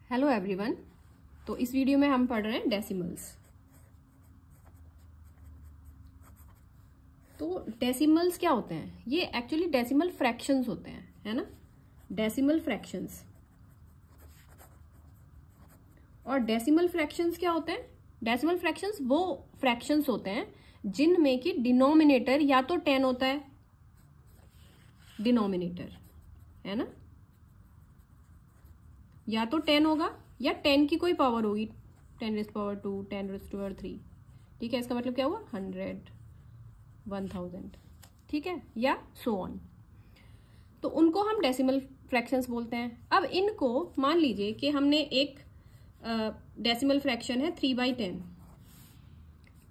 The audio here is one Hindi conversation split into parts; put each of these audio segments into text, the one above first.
Hello everyone. तो इस वीडियो में हम पढ़ रहे हैं डेसिमल्स। तो डेसिमल्स क्या होते हैं? ये एक्चुअली डेसिमल फ्रैक्शंस होते हैं, है ना। Decimal fractions. और डेसिमल फ्रैक्शंस क्या होते हैं? डेसिमल फ्रैक्शंस वो फ्रैक्शंस होते हैं जिनमें कि डिनोमिनेटर या तो 10 होता है, डिनोमिनेटर, है ना, या तो 10 होगा या 10 की कोई पावर होगी, 10⁻², 10⁻3। ठीक है, इसका मतलब क्या हुआ? 100, 1000। ठीक है, या सो ऑन। तो उनको हम डेसिमल फ्रैक्शंस बोलते हैं। अब इनको मान लीजिए कि हमने एक डेसिमल फ्रैक्शन है 3/10।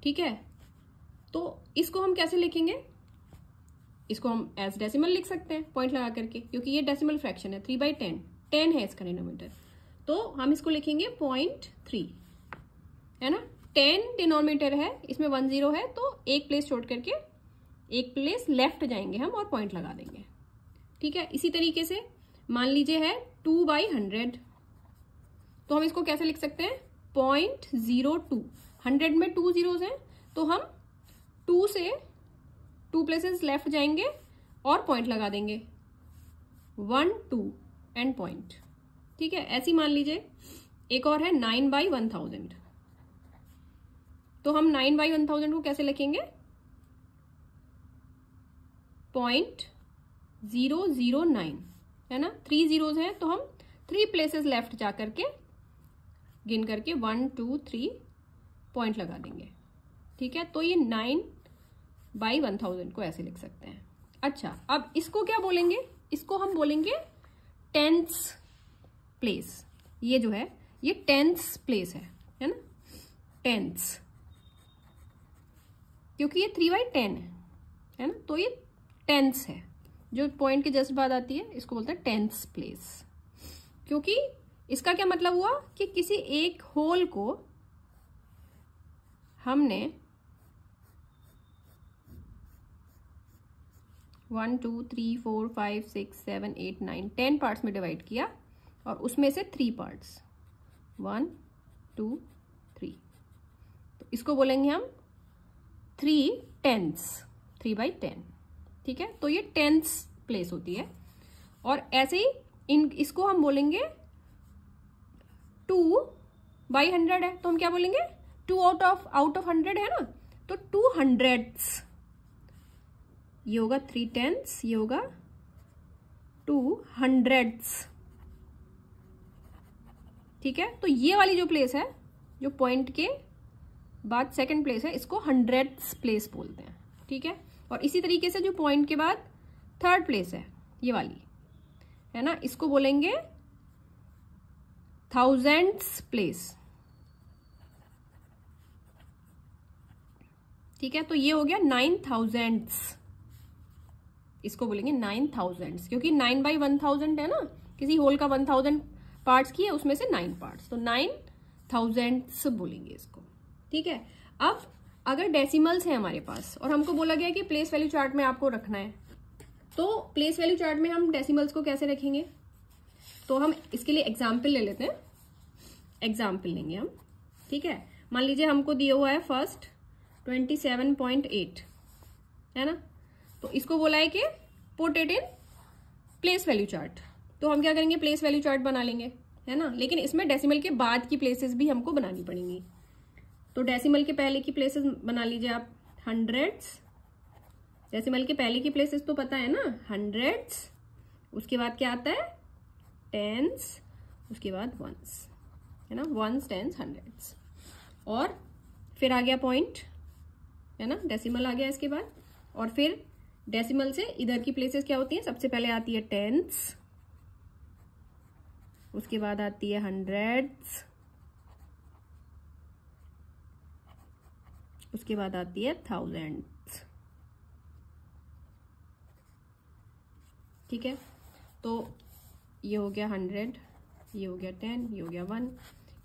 ठीक है, तो इसको हम कैसे लिखेंगे? इसको हम एज डेसिमल लिख सकते हैं पॉइंट लगा करके, क्योंकि ये डेसिमल फ्रैक्शन है। 3/10, 10 है इसका डिनोमिनेटर, तो हम इसको लिखेंगे 0.3, है ना। 10 डिनोमिनेटर है, इसमें 1 0 है, तो एक प्लेस छोड़ करके एक प्लेस लेफ्ट जाएंगे हम और पॉइंट लगा देंगे। ठीक है, इसी तरीके से मान लीजिए है 2/100, तो हम इसको कैसे लिख सकते हैं? 0.02। 100 में 2 zeros हैं, तो हम 2 से 2 प्लेसेस लेफ्ट जाएंगे और पॉइंट लगा देंगे, 1 2 एंड पॉइंट। ठीक है, ऐसी मान लीजिए एक और है 9/1000। तो हम 9/1000 को कैसे लिखेंगे? 0.009, है ना। 3 zeros हैं, तो हम 3 प्लेसेस लेफ्ट जा करके गिन करके 1 2 3 पॉइंट लगा देंगे। ठीक है, तो ये 9/1000 को ऐसे लिख सकते हैं। अच्छा, अब इसको क्या बोलेंगे? इसको हम बोलेंगे टेंथ्स प्लेस। ये जो है ये टेंथ्स प्लेस है ना, टेंथ्स, क्योंकि ये 3/10 है ना, तो ये टेंथ्स है। जो पॉइंट के जस्ट बाद आती है इसको बोलते हैं टेंथ्स प्लेस। क्योंकि इसका क्या मतलब हुआ कि किसी एक होल को हमने 1 2 3 4 5 6 7 8 9 10 पार्ट्स में डिवाइड किया और उसमें से 3 पार्ट्स 1 2 3, तो इसको बोलेंगे हम 3/10, 3/10। ठीक है, तो ये टेंथ्स प्लेस होती है। और ऐसे ही इसको हम बोलेंगे 2/100 है, तो हम क्या बोलेंगे? 2 आउट ऑफ 100 है ना, तो 200ths। ये होगा 3/10, ये होगा 200ths। ठीक है, तो ये वाली जो प्लेस है, जो पॉइंट के बाद सेकंड प्लेस है, इसको 100ths प्लेस बोलते हैं। ठीक है, और इसी तरीके से जो पॉइंट के बाद थर्ड प्लेस है, ये वाली, है ना, इसको बोलेंगे 1000ths प्लेस। ठीक है, तो ये हो गया 9000ths, इसको बोलेंगे 9000ths, क्योंकि 9/1000 है ना, किसी होल का 1000 पार्ट्स किए, उसमें से 9 पार्ट्स, तो 9000ths बोलेंगे इसको। ठीक है, अब अगर डेसिमल्स है हमारे पास और हमको बोला गया कि प्लेस वैल्यू चार्ट में आपको रखना है, तो प्लेस वैल्यू चार्ट में हम डेसिमल्स को कैसे रखेंगे? तो हम इसके लिए एग्जाम्पल ले लेते हैं। एग्जाम्पल लेंगे हम। ठीक है, मान लीजिए हमको दिया हुआ है फर्स्ट 27.8, है ना, तो इसको बोला है कि put it in place value chart. तो हम क्या करेंगे? प्लेस वैल्यू चार्ट बना लेंगे, है ना, लेकिन इसमें डेसिमल के बाद की प्लेसेस भी हमको बनानी पड़ेंगी। तो डेसिमल के पहले की प्लेसेस बना लीजिए आप, हंड्रेड्स। डेसिमल के पहले की प्लेसेस तो पता है ना, हंड्रेड्स, उसके बाद क्या आता है? टेंस, उसके बाद वंस, है ना, वंस टेंस हंड्रेड्स, और फिर आ गया पॉइंट, है ना, डेसिमल आ गया इसके बाद। और फिर डेसिमल से इधर की प्लेसेस क्या होती हैं? सबसे पहले आती है टेंस, उसके बाद आती है हंड्रेड्स, उसके बाद आती है थाउजेंड्स। ठीक है, तो ये हो गया 100, ये हो गया 10, ये हो गया 1,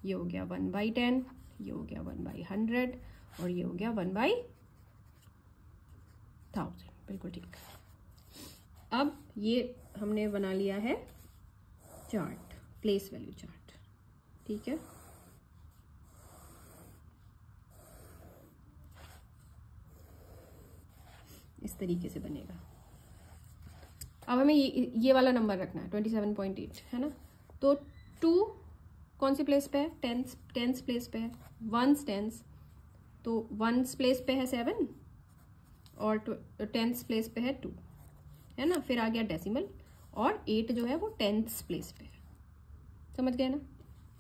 ये हो गया 1/10, ये हो गया 1/100, और ये हो गया 1/1000। बिल्कुल ठीक। अब ये हमने बना लिया है चार्ट, प्लेस वैल्यू चार्ट। ठीक है, इस तरीके से बनेगा। अब हमें ये वाला नंबर रखना है 27.8 है ना। तो 2 कौन सी प्लेस पे है? टेंस प्लेस पे है। वंस टेंस, तो वंस प्लेस पे है 7 और टेंस प्लेस पे है 2 है ना। फिर आ गया डेसिमल और 8 जो है वो टेंस प्लेस पे है। समझ गए ना।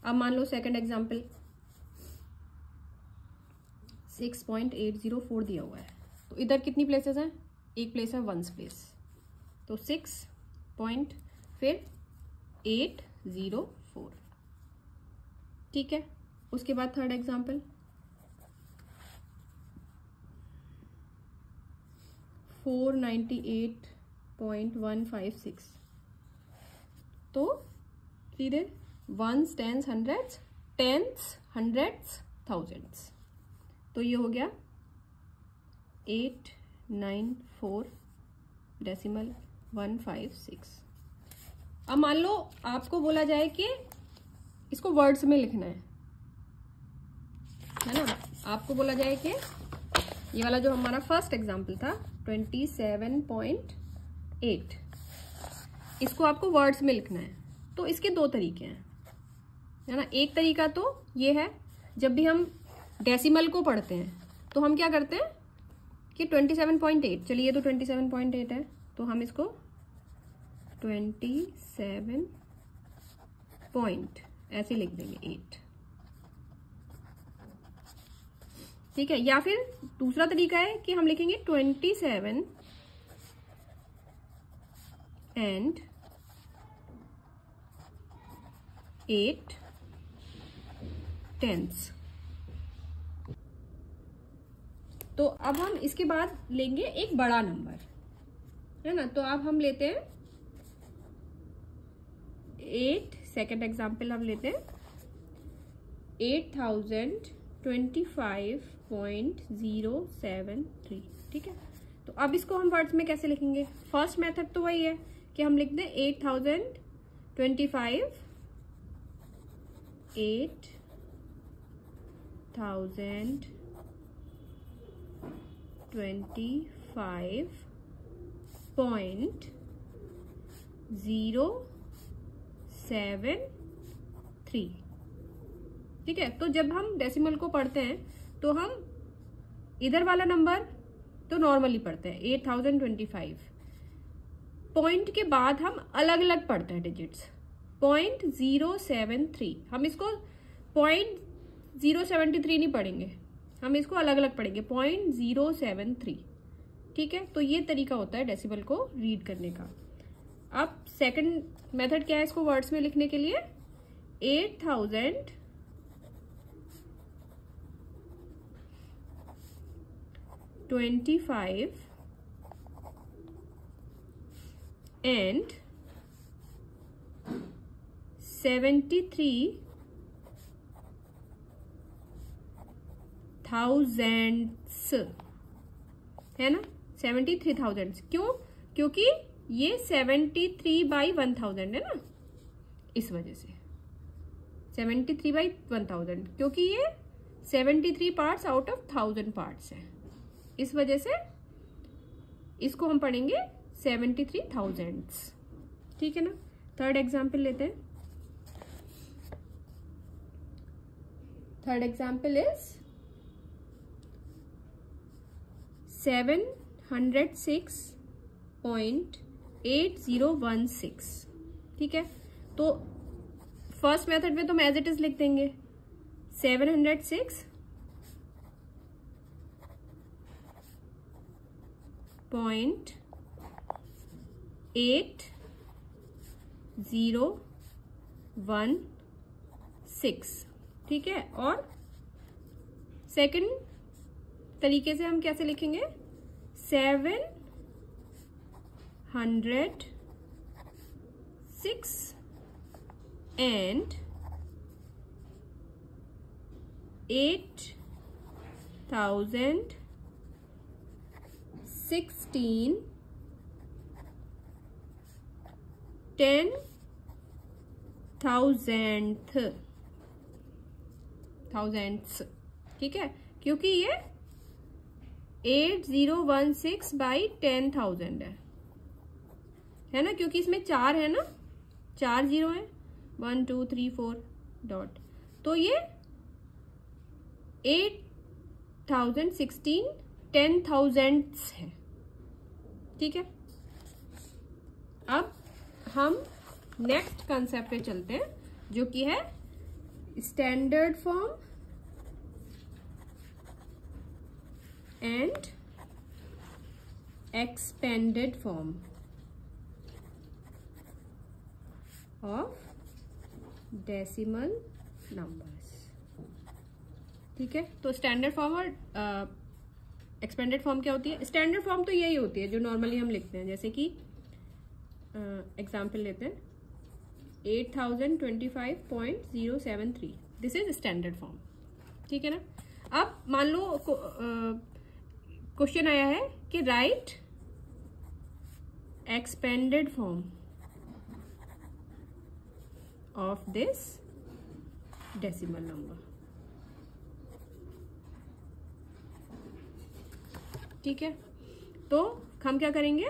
अब मान लो सेकंड एग्जाम्पल 6.804 दिया हुआ है, तो इधर कितनी प्लेसेस हैं? एक प्लेस है वंस प्लेस, तो 6 पॉइंट फिर 804, ठीक है। उसके बाद थर्ड एग्जाम्पल 498.156, तो सीधे ones tens hundreds, tens hundreds thousands, तो ये हो गया 894 डेसिमल 156। अब मान लो आपको बोला जाए कि इसको वर्ड्स में लिखना है ना। आपको बोला जाए कि ये वाला जो हमारा फर्स्ट एग्जाम्पल था 27.8, इसको आपको वर्ड्स में लिखना है। तो इसके दो तरीके हैं, है ना। एक तरीका तो ये है, जब भी हम डेसिमल को पढ़ते हैं तो हम क्या करते हैं कि 27.8, चलिए ये तो 27.8 है, तो हम इसको 27 पॉइंट ऐसे लिख देंगे 8, ठीक है। या फिर दूसरा तरीका है कि हम लिखेंगे 27 and 8 टेंस। तो अब हम इसके बाद लेंगे एक बड़ा नंबर, है ना। तो अब हम लेते हैं 8, सेकेंड एग्जाम्पल हम लेते हैं 8025.073, ठीक है। तो अब इसको हम वर्ड्स में कैसे लिखेंगे? फर्स्ट मेथड तो वही है कि हम लिख दें 8025 8025.073, ठीक है। तो जब हम डेसिमल को पढ़ते हैं तो हम इधर वाला नंबर तो नॉर्मली पढ़ते हैं 8025, पॉइंट के बाद हम अलग अलग पढ़ते हैं डिजिट्स 0.073। हम इसको 0.073 नहीं पढ़ेंगे, हम इसको अलग अलग पढ़ेंगे 0.073, ठीक है। तो ये तरीका होता है डेसिमल को रीड करने का। अब सेकंड मेथड क्या है इसको वर्ड्स में लिखने के लिए? 8025 and 73 थाउजेंड्स, है ना। 73 थाउजेंड्स क्यों? क्योंकि ये 73/1000 है ना, इस वजह से 73/1000, क्योंकि ये 73 पार्ट्स आउट ऑफ 1000 पार्ट्स है, इस वजह से इसको हम पढ़ेंगे 73 थाउजेंड्स, ठीक है ना। थर्ड एग्जाम्पल लेते हैं। थर्ड एग्जाम्पल इज 706.8016, ठीक है। तो फर्स्ट मेथड में तो हम एज इट इज लिख देंगे 706.8016, ठीक है। और सेकंड तरीके से हम कैसे लिखेंगे? 706 and 8016 10,000th, थाउजेंड्स, ठीक है, क्योंकि ये 8016 बाई 10,000 है ना, क्योंकि इसमें 4 है ना, 4 जीरो है, 1 2 3 4 डॉट, तो ये 8016 10,000 है, ठीक है। अब हम नेक्स्ट कंसेप्ट पे चलते हैं, जो कि है standard form and expanded form of decimal numbers, ठीक है। तो स्टैंडर्ड फॉर्म और एक्सपेंडेड फॉर्म क्या होती है? स्टैंडर्ड फॉर्म तो यही होती है जो नॉर्मली हम लिखते हैं, जैसे कि एग्जाम्पल लेते हैं 8025.073, दिस इज स्टैंडर्ड फॉर्म, ठीक है ना। अब मान लो क्वेश्चन आया है कि right expanded form of this decimal number, ठीक है। तो हम क्या करेंगे,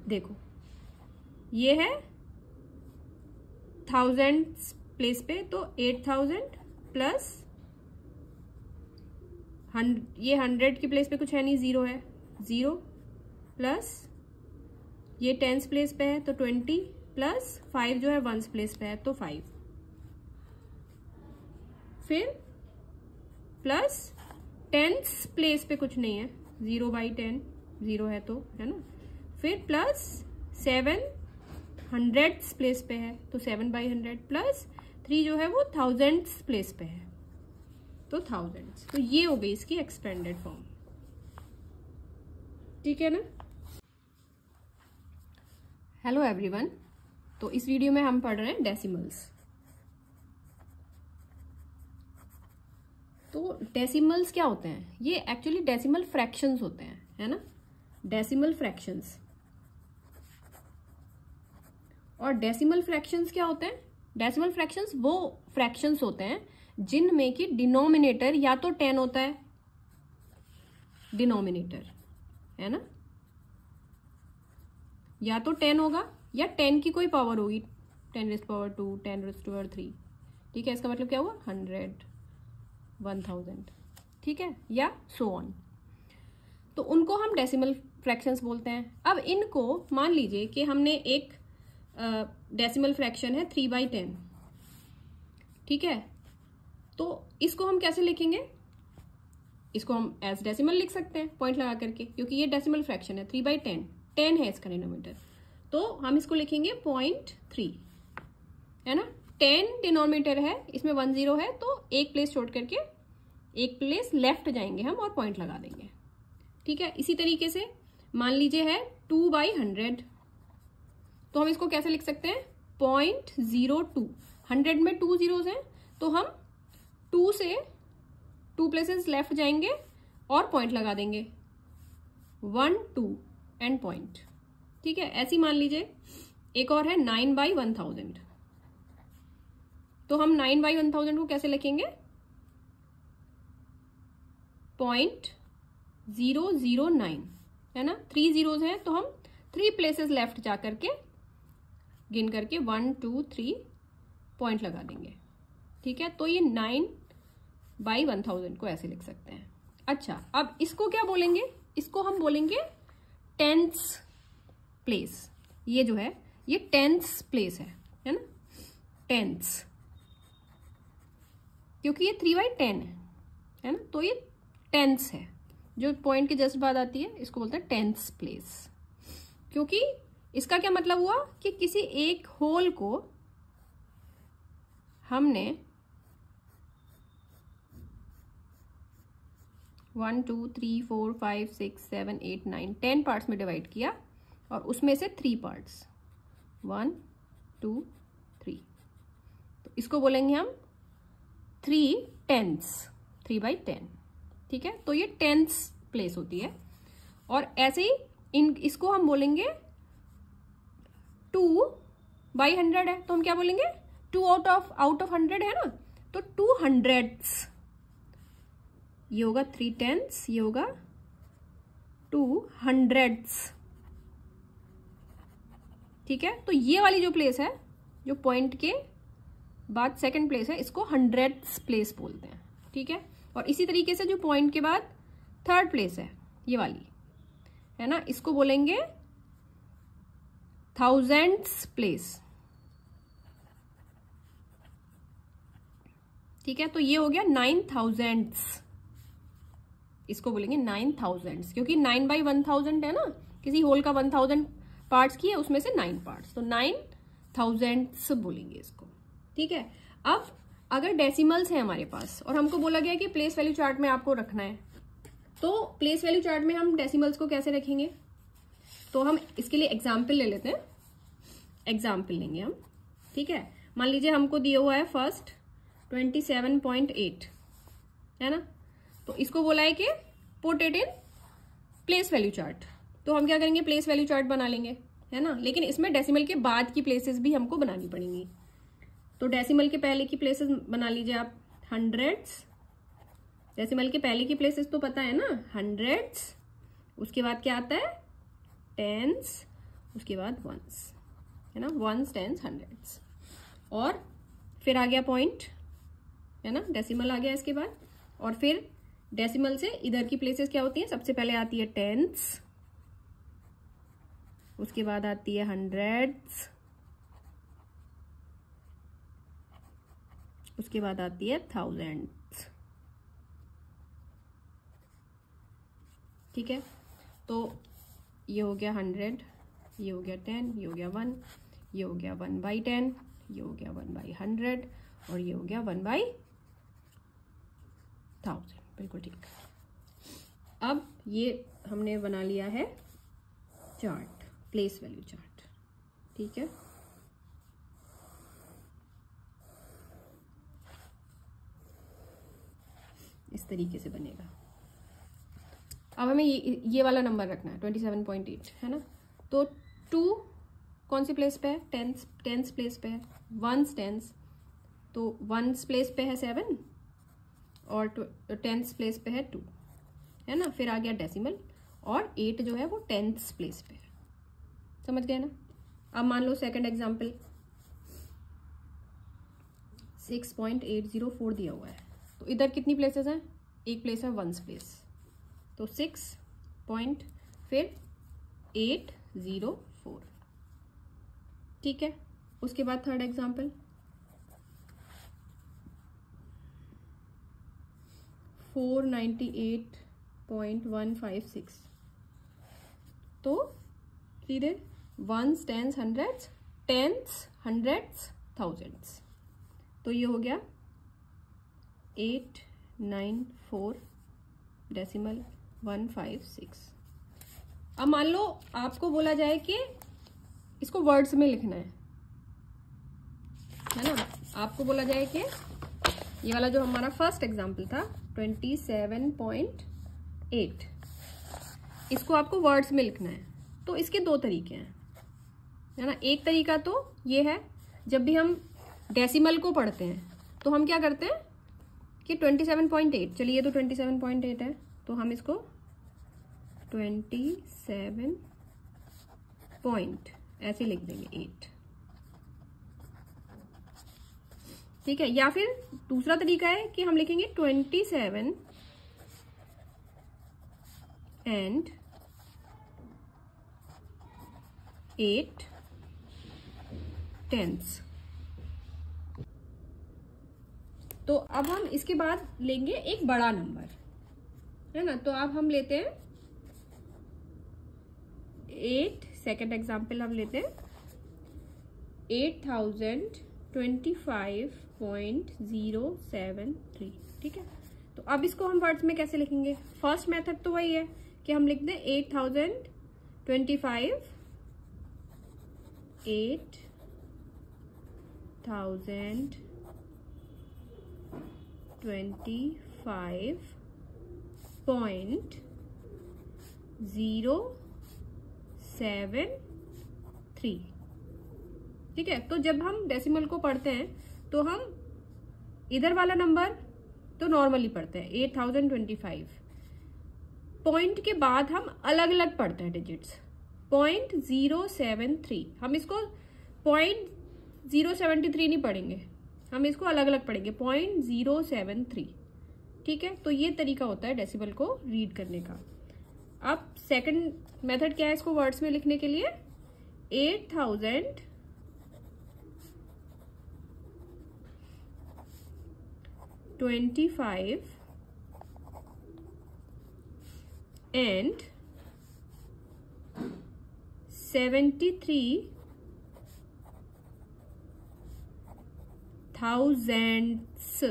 देखो ये है थाउजेंड्स प्लेस पे, तो 8000 प्लस ये 100 की प्लेस पे कुछ है नहीं, 0 है, 0 प्लस ये टेंस प्लेस पे है तो 20 प्लस 5 जो है वंस प्लेस पे है तो 5, फिर प्लस टेंस प्लेस पे कुछ नहीं है, 0 बाई 10 0 है तो, है ना, फिर प्लस 7 हंड्रेड्स प्लेस पे है तो 7 बाई 100 प्लस 3 जो है वो थाउजेंड्स प्लेस पे है तो थाउजेंड्स, तो ये हो गई इसकी एक्सपेंडेड फॉर्म, ठीक है ना। हेलो एवरीवन, तो इस वीडियो में हम पढ़ रहे हैं डेसिमल्स। तो डेसिमल्स क्या होते हैं? ये एक्चुअली डेसिमल फ्रैक्शंस होते हैं, है ना, डेसिमल फ्रैक्शंस। और डेसिमल फ्रैक्शंस क्या होते हैं? डेसिमल फ्रैक्शंस वो फ्रैक्शंस होते हैं जिनमें कि डिनोमिनेटर या तो 10 होता है, डिनोमिनेटर, है ना, या तो 10 होगा या 10 की कोई पावर होगी, 10⁻², 10⁻3, ठीक है। इसका मतलब क्या हुआ? 100, 1000, ठीक है, या सो ऑन। तो उनको हम डेसिमल फ्रैक्शंस बोलते हैं। अब इनको मान लीजिए कि हमने एक डेसिमल फ्रैक्शन है 3/10, ठीक है, तो इसको हम कैसे लिखेंगे? इसको हम एज डेसिमल लिख सकते हैं पॉइंट लगा करके, क्योंकि ये डेसिमल फ्रैक्शन है, 3/10, 10 है इसका डिनोमिनेटर, तो हम इसको लिखेंगे 0.3, है ना। 10 डिनोमिनेटर है, इसमें 1 0 है, तो एक प्लेस छोड़ करके एक प्लेस लेफ्ट जाएंगे हम और पॉइंट लगा देंगे, ठीक है। इसी तरीके से मान लीजिए है 2/100, तो हम इसको कैसे लिख सकते हैं? 0.02, 100 में 2 zeros हैं, तो हम 2 से 2 प्लेसेस लेफ्ट जाएंगे और पॉइंट लगा देंगे, 1 2 एंड पॉइंट, ठीक है। ऐसी मान लीजिए एक और है 9/1000, तो हम 9/1000 को कैसे लिखेंगे? 0.009, है ना, 3 zeros हैं, तो हम 3 प्लेसेस लेफ्ट जा करके गिन करके 1 2 3 पॉइंट लगा देंगे, ठीक है। तो ये 9/1000 को ऐसे लिख सकते हैं। अच्छा, अब इसको क्या बोलेंगे? इसको हम बोलेंगे टेंस प्लेस। ये जो है ये टेंस प्लेस है ना, टेंस, क्योंकि ये 3/10 है ना, तो ये टेंस है। जो पॉइंट के जस्ट बाद आती है इसको बोलते हैं टेंस प्लेस, क्योंकि इसका क्या मतलब हुआ कि किसी एक होल को हमने 1 2 3 4 5 6 7 8 9 10 पार्ट्स में डिवाइड किया और उसमें से 3 पार्ट्स 1 2 3, तो इसको बोलेंगे हम 3/10, 3/10, ठीक है। तो ये टेंस प्लेस होती है। और ऐसे ही इसको हम बोलेंगे 2/100 है, तो हम क्या बोलेंगे? 2 आउट ऑफ 100 है ना, तो 200ths, ये होगा 3/10, ये होगा 200ths। ठीक है, तो ये वाली जो प्लेस है, जो पॉइंट के बाद सेकंड प्लेस है, इसको 100ths प्लेस बोलते हैं। ठीक है, और इसी तरीके से जो पॉइंट के बाद थर्ड प्लेस है, ये वाली है ना, इसको बोलेंगे 1000ths प्लेस। ठीक है, तो ये हो गया 9000ths, इसको बोलेंगे 9000ths, क्योंकि 9/1000 है ना, किसी होल का 1000 पार्ट्स की है, उसमें से 9 पार्ट्स, तो 9000ths बोलेंगे इसको। ठीक है, अब अगर डेसिमल्स है हमारे पास और हमको बोला गया कि प्लेस वैल्यू चार्ट में आपको रखना है, तो प्लेस वैल्यू चार्ट में हम डेसिमल्स को कैसे रखेंगे? तो हम इसके लिए एग्जाम्पल ले लेते हैं, एग्जाम्पल लेंगे हम। ठीक है, मान लीजिए हमको दिया हुआ है फर्स्ट 27.8 है ना, तो इसको बोला है कि put it in place value chart. तो हम क्या करेंगे, प्लेस वैल्यू चार्ट बना लेंगे, है ना, लेकिन इसमें डेसिमल के बाद की प्लेसेस भी हमको बनानी पड़ेंगी। तो डेसिमल के पहले की प्लेसेस बना लीजिए आप, हंड्रेड्स। डेसिमल के पहले की प्लेसेस तो पता है ना, हंड्रेड्स, उसके बाद क्या आता है, टेंस, उसके बाद वंस, है ना, वंस, टेंस, हंड्रेड्स, और फिर आ गया पॉइंट, है ना, डेसिमल आ गया इसके बाद, और फिर डेसिमल से इधर की प्लेसेस क्या होती हैं, सबसे पहले आती है टेंस, उसके बाद आती है हंड्रेड्स, उसके बाद आती है थाउजेंड्स। ठीक है, तो ये हो गया 100, ये हो गया 10, ये हो गया 1, ये हो गया 1/10, ये हो गया 1/100, और ये हो गया 1/1000। बिल्कुल ठीक। अब ये हमने बना लिया है चार्ट, प्लेस वैल्यू चार्ट। ठीक है, इस तरीके से बनेगा। अब हमें ये वाला नंबर रखना है 27.8, है ना, तो 2 कौन सी प्लेस पे है, टेंस प्लेस पे है, वंस टेंस, तो वंस प्लेस पे है 7, और टेंस प्लेस पे है 2, है ना, फिर आ गया डेसिमल, और 8 जो है वो टेंस प्लेस पे है। समझ गए ना। अब मान लो सेकंड एग्जांपल 6.804 दिया हुआ है, तो इधर कितनी प्लेसेस हैं, एक प्लेस है वंस प्लेस, तो 6 पॉइंट फिर 804। ठीक है, उसके बाद थर्ड एग्जांपल 498.156, तो सीधे ones, tens, hundreds, tens, hundreds, thousands, तो ये हो गया 894 डेसिमल 156। अब मान लो आपको बोला जाए कि इसको वर्ड्स में लिखना है ना, आपको बोला जाए कि ये वाला जो हमारा फर्स्ट एग्जांपल था 27.8, इसको आपको वर्ड्स में लिखना है। तो इसके दो तरीके हैं, है ना। एक तरीका तो ये है, जब भी हम डेसिमल को पढ़ते हैं तो हम क्या करते हैं कि 27.8, चलिए तो 27.8 है, तो हम इसको 27 पॉइंट ऐसे लिख देंगे 8। ठीक है, या फिर दूसरा तरीका है कि हम लिखेंगे 27 and 8 tenths। तो अब हम इसके बाद लेंगे एक बड़ा नंबर, है ना, तो अब हम लेते हैं 8, सेकेंड एग्जाम्पल हम लेते हैं 8025.073। ठीक है, तो अब इसको हम वर्ड्स में कैसे लिखेंगे, फर्स्ट मेथड तो वही है कि हम लिख दें 8025 8025.073। ठीक है, तो जब हम डेसिमल को पढ़ते हैं तो हम इधर वाला नंबर तो नॉर्मली पढ़ते हैं 8025, पॉइंट के बाद हम अलग अलग पढ़ते हैं डिजिट्स। 0.073, हम इसको 0.073 नहीं पढ़ेंगे, हम इसको अलग अलग पढ़ेंगे 0.073। ठीक है, तो ये तरीका होता है डेसिमल को रीड करने का। अब सेकंड मेथड क्या है इसको वर्ड्स में लिखने के लिए? 8025 and 73 थाउजेंड्स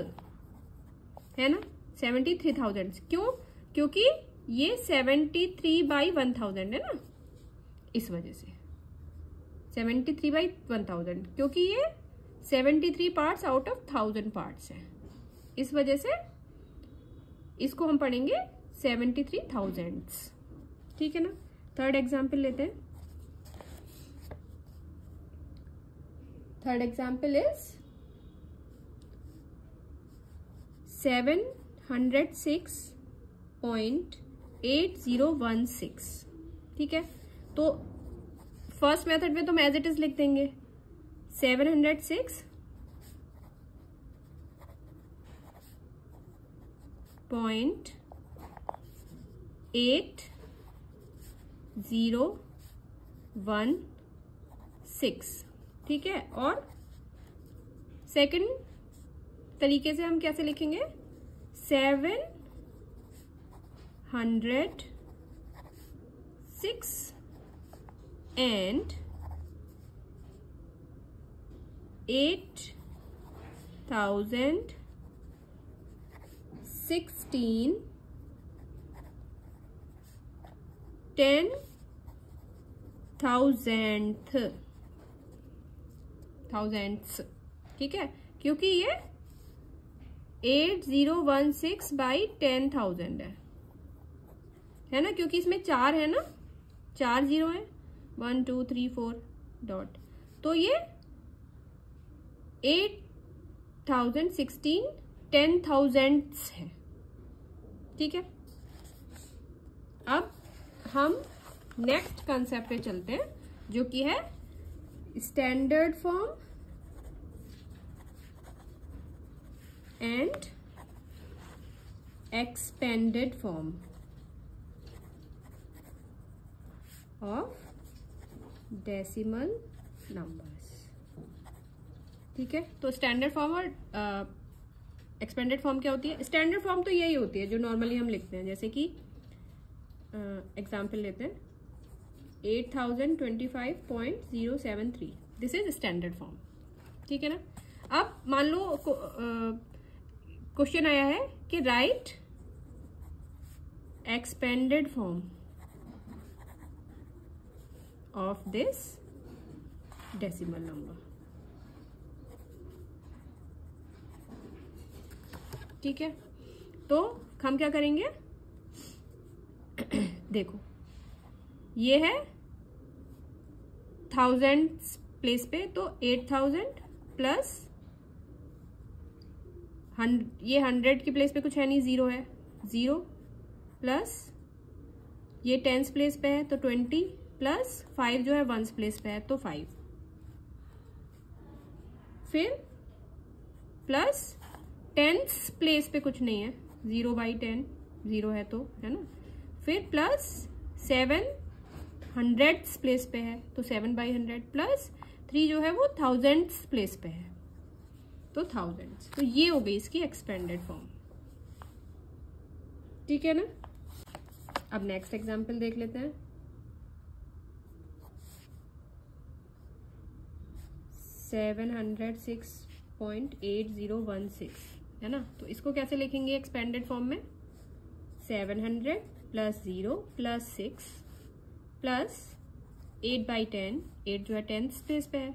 है ना, 73,000। क्यों? क्योंकि ये 73/1000 है ना, इस वजह से 73/1000, क्योंकि ये 73 पार्ट्स आउट ऑफ 1000 पार्ट्स है, इस वजह से इसको हम पढ़ेंगे 73,000। ठीक है ना। थर्ड एग्जाम्पल लेते हैं। Third example is 706.8016। ठीक है, तो फर्स्ट मेथड में तो हम एज इट इज लिख देंगे 706.8016। ठीक है, और सेकंड तरीके से हम कैसे लिखेंगे? 706 and 8016 10,000th। ठीक है, क्योंकि ये 8016/10,000 है ना, क्योंकि इसमें 4 है ना, 4 जीरो है, 1 2 3 4 डॉट, तो ये 8016 10,000th है। ठीक है, अब हम नेक्स्ट कंसेप्ट पे चलते हैं, जो कि है standard form and expanded form of decimal numbers. ठीक है, तो स्टैंडर्ड फॉर्म और एक्सपेंडेड फॉर्म क्या होती है? स्टैंडर्ड फॉर्म तो यही होती है जो नॉर्मली हम लिखते हैं, जैसे कि एग्जाम्पल लेते हैं 8025.073, दिस इज स्टैंडर्ड फॉर्म। ठीक है ना। अब मान लो क्वेश्चन आया है कि right expanded form of this decimal number. ठीक है, तो हम क्या करेंगे? देखो, ये है थाउजेंड्स प्लेस पे, तो 8000 प्लस ये 100 की प्लेस पे कुछ है नहीं, 0 है, 0 प्लस ये 10s प्लेस पे है तो 20 प्लस 5 जो है 1s प्लेस पे है तो 5, फिर प्लस 10s प्लेस पे कुछ नहीं है, 0/10 0 है तो, है ना, फिर प्लस 7 100s प्लेस पे है तो 7/100 प्लस 3 जो है वो 1000s प्लेस पे है तो 1000s। तो ये हो गई इसकी एक्सपेंडेड फॉर्म। ठीक है ना। अब नेक्स्ट एग्जांपल देख लेते हैं। 706.8016 है ना, तो इसको कैसे लिखेंगे एक्सपेंडेड फॉर्म में? 700 प्लस 0 प्लस 6 प्लस 8/10, 8 जो है 10th प्लेस पे है,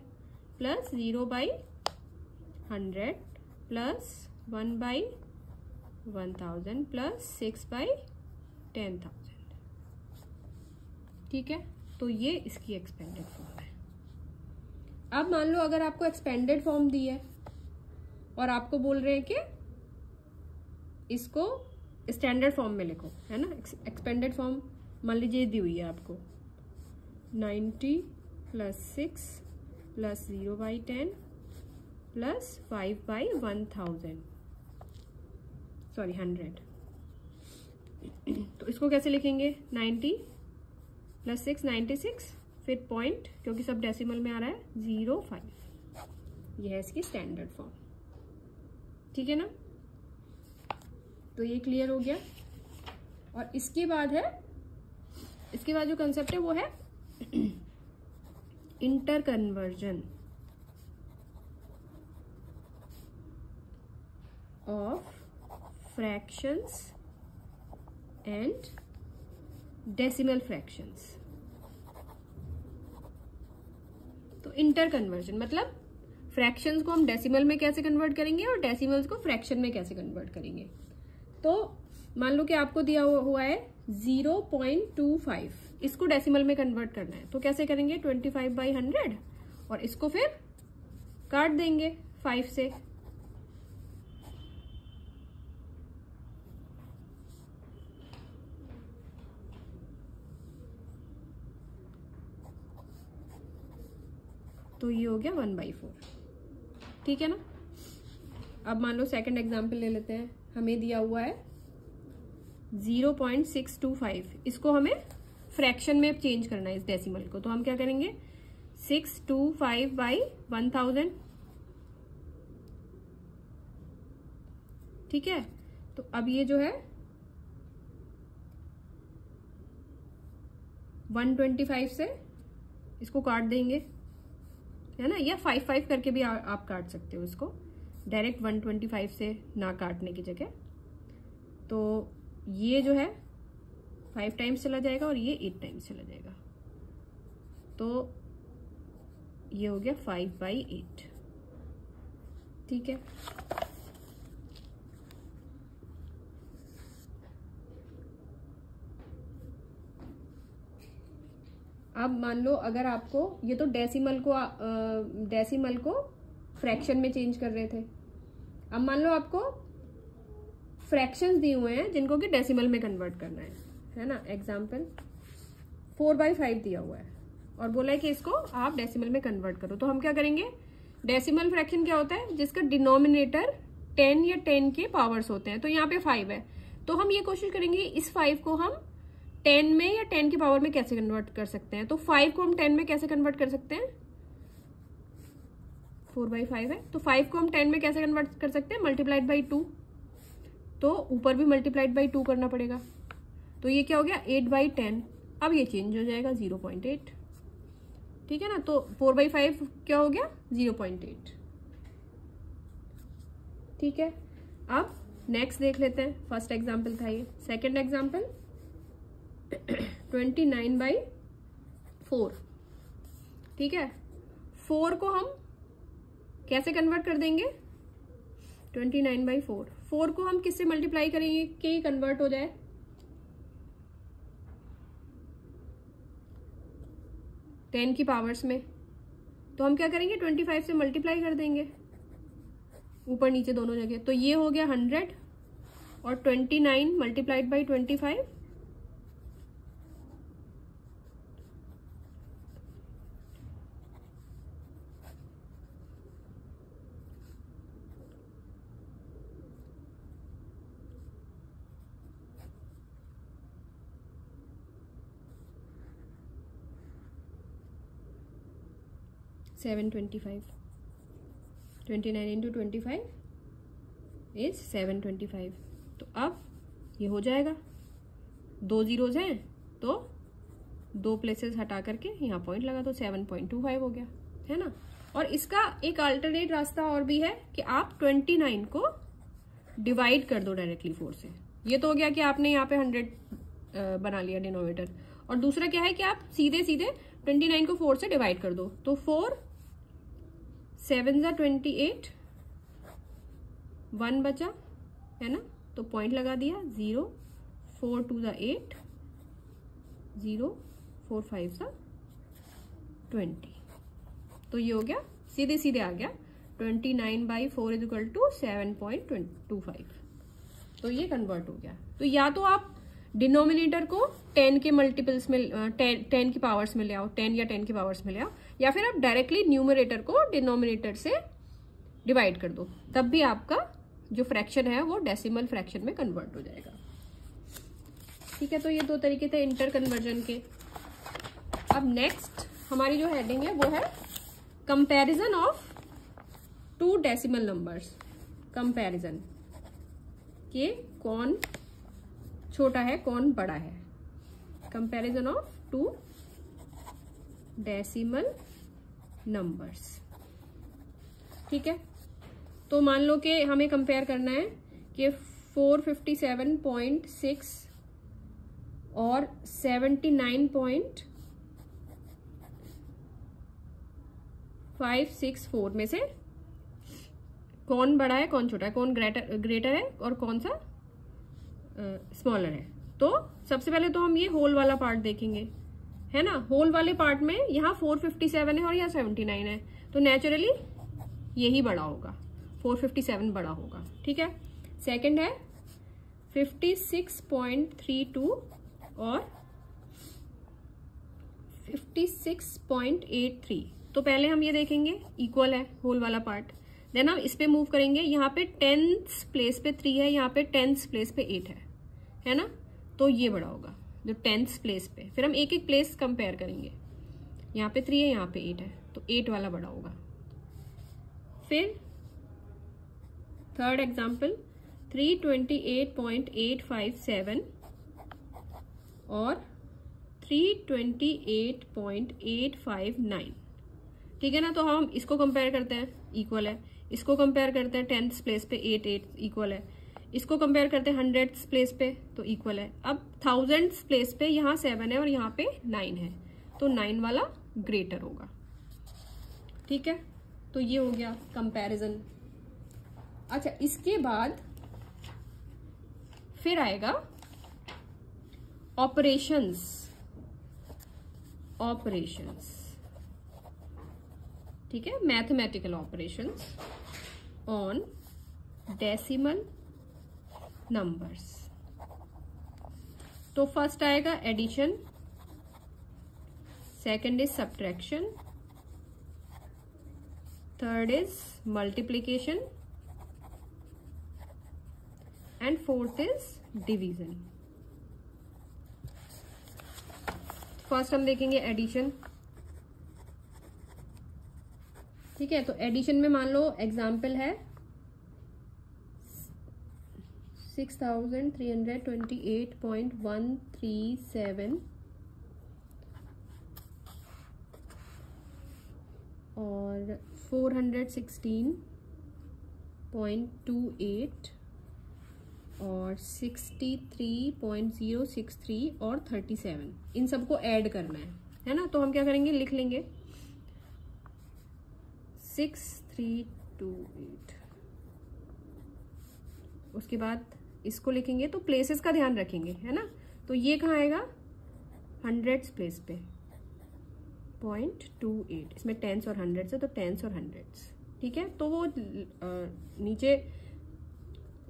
प्लस 0/100 प्लस 1/1000 प्लस 6/10,000। ठीक है, तो ये इसकी एक्सपेंडेड फॉर्म है। अब मान लो अगर आपको एक्सपेंडेड फॉर्म दी है और आपको बोल रहे हैं कि इसको स्टैंडर्ड फॉर्म में लिखो, है ना। एक्सपेंडेड फॉर्म मान लीजिए दी हुई है आपको 90 + 6 + 0/10 + 5/1000 सॉरी 100। तो इसको कैसे लिखेंगे? 90 + 6 96, फिर पॉइंट, क्योंकि सब डेसिमल में आ रहा है, 05। यह है इसकी स्टैंडर्ड फॉर्म, ठीक है ना। तो ये क्लियर हो गया। और इसके बाद जो कंसेप्ट है वो है inter conversion of fractions and decimal fractions. तो इंटर कन्वर्जन मतलब फ्रैक्शंस को हम डेसिमल में कैसे कन्वर्ट करेंगे और डेसिमल्स को फ्रैक्शन में कैसे कन्वर्ट करेंगे। तो मान लो कि आपको दिया हुआ है 0.25, इसको डेसिमल में कन्वर्ट करना है, तो कैसे करेंगे? 25/100 और इसको फिर काट देंगे 5 से। तो ये हो गया 1/4, ठीक है ना। अब मान लो सेकंड एग्जांपल ले लेते हैं। हमें दिया हुआ है 0.625, इसको हमें फ्रैक्शन में चेंज करना है इस डेसिमल को। तो हम क्या करेंगे? 625/1000, ठीक है। तो अब ये जो है 125 से इसको काट देंगे, है ना, या 5 करके भी आप काट सकते हो इसको, डायरेक्ट 125 से ना काटने की जगह। तो ये जो है 5 टाइम्स चला जाएगा और ये 8 टाइम्स चला जाएगा, तो ये हो गया 5/8, ठीक है। अब मान लो अगर आपको ये तो डेसिमल को फ्रैक्शन में चेंज कर रहे थे। अब मान लो आपको फ्रैक्शंस दिए हुए हैं जिनको कि डेसिमल में कन्वर्ट करना है ना। एग्जाम्पल 4/5 दिया हुआ है और बोला है कि इसको आप डेसिमल में कन्वर्ट करो। तो हम क्या करेंगे? डेसिमल फ्रैक्शन क्या होता है? जिसका डिनोमिनेटर 10 या 10 के पावर्स होते हैं। तो यहाँ पे 5 है, तो हम ये कोशिश करेंगे इस 5 को हम 10 में या 10 की पावर में कैसे कन्वर्ट कर सकते हैं। तो 5 को हम 10 में कैसे कन्वर्ट कर सकते हैं? 4/5 है, तो 5 को हम 10 में कैसे कन्वर्ट कर सकते हैं? × 2, तो ऊपर भी × 2 करना पड़ेगा। तो ये क्या हो गया? 8/10। अब ये चेंज हो जाएगा 0.8, ठीक है ना। तो 4/5 क्या हो गया? 0.8, ठीक है। अब नेक्स्ट देख लेते हैं। फर्स्ट एग्जाम्पल था ये। सेकेंड एग्जाम्पल 29/4, ठीक है। 4 को हम कैसे कन्वर्ट कर देंगे? 29/4। 4 को हम किससे मल्टीप्लाई करेंगे कि ये कन्वर्ट हो जाए? टेन की पावर्स में। तो हम क्या करेंगे? 25 से मल्टीप्लाई कर देंगे ऊपर नीचे दोनों जगह। तो ये हो गया 100 और 29 × 25 725। 29 × 25 इज 725। तो अब ये हो जाएगा, 2 जीरोज हैं तो 2 प्लेसेस हटा करके यहाँ पॉइंट लगा दो, 7.25 हो गया, है ना। और इसका एक अल्टरनेट रास्ता और भी है कि आप 29 को डिवाइड कर दो डायरेक्टली 4 से। ये तो हो गया कि आपने यहाँ पे 100 बना लिया डिनोमिनेटर। और दूसरा क्या है कि आप सीधे सीधे 29 को 4 से डिवाइड कर दो। तो 4 7 × 28, 1 बचा, है ना। तो पॉइंट लगा दिया 0, 4 2 × 8, 0 4 5 × 20। तो ये हो गया, सीधे सीधे आ गया 29/4 इज इक्वल टू 7.25। तो ये कन्वर्ट हो गया। तो या तो आप डिनोमिनेटर को 10 के मल्टीपल्स में 10 की पावर्स में ले आओ, 10 या 10 की पावर्स में ले आओ, या फिर आप डायरेक्टली न्यूमरेटर को डिनोमिनेटर से डिवाइड कर दो, तब भी आपका जो फ्रैक्शन है वो डेसिमल फ्रैक्शन में कन्वर्ट हो जाएगा। ठीक है, तो ये दो तरीके थे इंटर कन्वर्जन के। अब नेक्स्ट हमारी जो हेडिंग है वो है comparison of two decimal numbers. Comparison के कौन छोटा है कौन बड़ा है, comparison of two decimal numbers. ठीक है, तो मान लो कि हमें कंपेयर करना है कि 457.6 और 79.564 में से कौन बड़ा है कौन छोटा है, कौन ग्रेटर है और कौन सा स्मॉलर है। तो सबसे पहले तो हम ये होल वाला पार्ट देखेंगे, है ना। होल वाले पार्ट में यहाँ 457 है और यहाँ 79 है, तो नेचुरली यही बड़ा होगा, 457 बड़ा होगा। ठीक है, सेकंड है 56.32 और 56.83। तो पहले हम ये देखेंगे इक्वल है होल वाला पार्ट, देन हम इस पे मूव करेंगे। यहाँ पे 10th प्लेस पे 3 है, यहाँ पे 10th प्लेस पे 8 है ना। तो ये बड़ा होगा जो 10th प्लेस पे। फिर हम एक एक प्लेस कंपेयर करेंगे, यहाँ पे 3 है यहाँ पे 8 है, तो 8 वाला बड़ा होगा। फिर थर्ड एग्जाम्पल 328.857 और 328.859। ठीक है ना, तो हम इसको कंपेयर करते हैं, इक्वल है। इसको कंपेयर करते हैं 10th प्लेस पे 8 इक्वल है। इसको कंपेयर करते हैं 100th प्लेस पे, तो इक्वल है। अब 1000th प्लेस पे यहाँ 7 है और यहाँ पे 9 है, तो 9 वाला ग्रेटर होगा। ठीक है, तो ये हो गया कंपैरिजन। अच्छा, इसके बाद फिर आएगा ऑपरेशंस। ठीक है, mathematical operations on decimal numbers. तो फर्स्ट आएगा addition, second is subtraction, third is multiplication and fourth is division. First हम देखेंगे एडिशन। ठीक है, तो एडिशन में मान लो एग्जाम्पल है 6328.137 और 416.28 और 63.063 और 37, इन सबको ऐड करना है ना। तो हम क्या करेंगे, लिख लेंगे 6328, उसके बाद इसको लिखेंगे। तो प्लेसेस का ध्यान रखेंगे, है ना। तो ये कहाँ आएगा, 100th प्लेस पे 0.28, इसमें 10s और 100s है, तो 10s और 100s। ठीक है, तो वो नीचे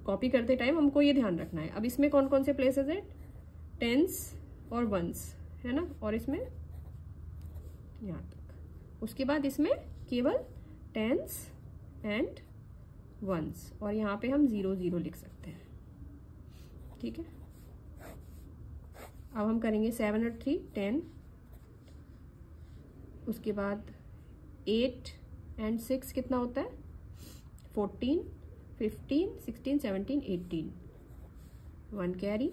कॉपी करते टाइम हमको ये ध्यान रखना है। अब इसमें कौन कौन से प्लेसेस है, 10s और 1s, है ना, और इसमें यहाँ तक। उसके बाद इसमें केवल 10s एंड 1s, और यहाँ पे हम 0 0 लिख सकते हैं। ठीक है, अब हम करेंगे 7 और 3 10, उसके बाद 8 एंड 6 कितना होता है, 14 15 16 17 18, 1 कैरी,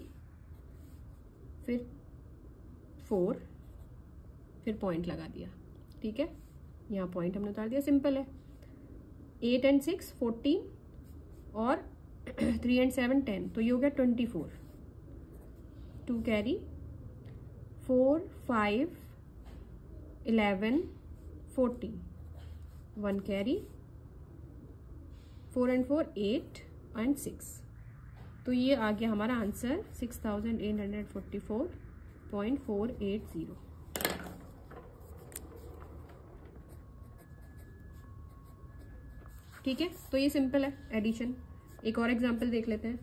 फिर 4, फिर पॉइंट लगा दिया। ठीक है, यहाँ पॉइंट हमने उतार दिया, सिंपल है। 8 एंड 6 14 और 3 एंड 7 10, तो ये हो गया 24, 2 कैरी, 4 5 11 14, 1 कैरी, 4 एंड 4 8 एंड 6। तो ये आ गया हमारा आंसर 6844.480। ठीक है, तो ये सिंपल है एडिशन। एक और एग्जांपल देख लेते हैं।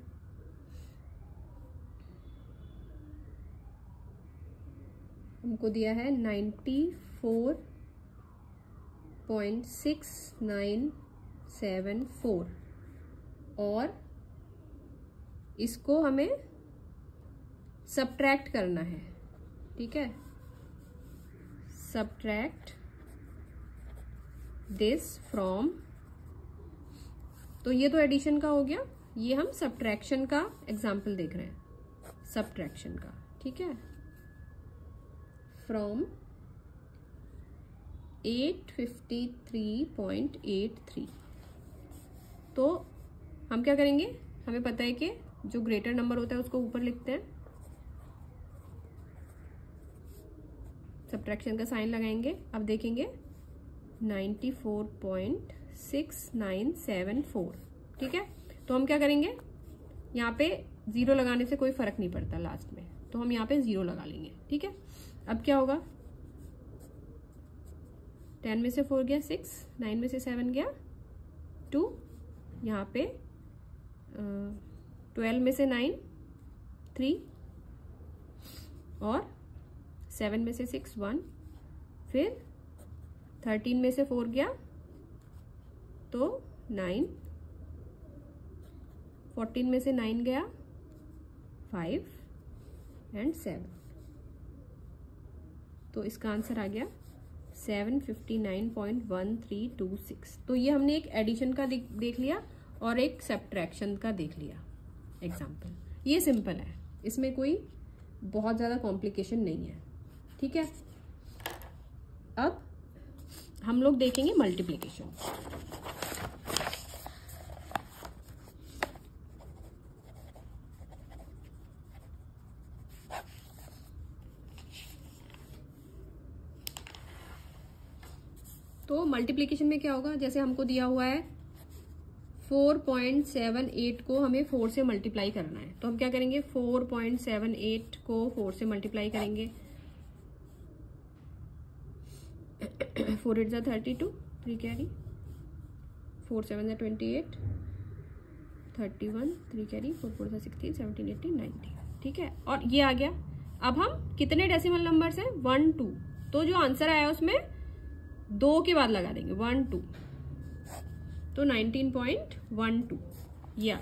हमको दिया है 94.6974 और इसको हमें सब्ट्रैक्ट करना है। ठीक है, सब्ट्रैक्ट दिस फ्रॉम, तो ये तो एडिशन का हो गया, ये हम सब्ट्रैक्शन का एग्जाम्पल देख रहे हैं, सब्ट्रैक्शन का। ठीक है, फ्रॉम 853.83। तो हम क्या करेंगे, हमें पता है कि जो ग्रेटर नंबर होता है उसको ऊपर लिखते हैं, सब्ट्रैक्शन का साइन लगाएंगे। अब देखेंगे 94.6974। ठीक है, तो हम क्या करेंगे, यहाँ पे जीरो लगाने से कोई फर्क नहीं पड़ता लास्ट में, तो हम यहाँ पे जीरो लगा लेंगे। ठीक है, अब क्या होगा, 10 में से 4 गया 6, 9 में से 7 गया 2, यहाँ पे 12 में से 9 3, और 7 में से 6 1, फिर 13 में से 4 गया तो 9, 14 में से 9 गया 5 एंड 7, तो इसका आंसर आ गया 759.1326। तो ये हमने एक एडिशन का देख लिया और एक सब्ट्रैक्शन का देख लिया एग्जाम्पल। ये सिंपल है, इसमें कोई बहुत ज़्यादा कॉम्प्लिकेशन नहीं है। ठीक है, अब हम लोग देखेंगे मल्टीप्लिकेशन। तो मल्टीप्लिकेशन में क्या होगा, जैसे हमको दिया हुआ है 4.78 को हमें 4 से मल्टीप्लाई करना है, तो हम क्या करेंगे, 4.78 को 4 से मल्टीप्लाई करेंगे। 4 8 32, 3 कैरी, 4 7 28, 31, 3 कैरी, 4 4 16, 17 18 19। ठीक है, और ये आ गया। अब हम कितने डेसिमल नंबर्स हैं, 1 2, तो जो आंसर आया उसमें 2 के बाद लगा देंगे 1 2, तो 19.12। या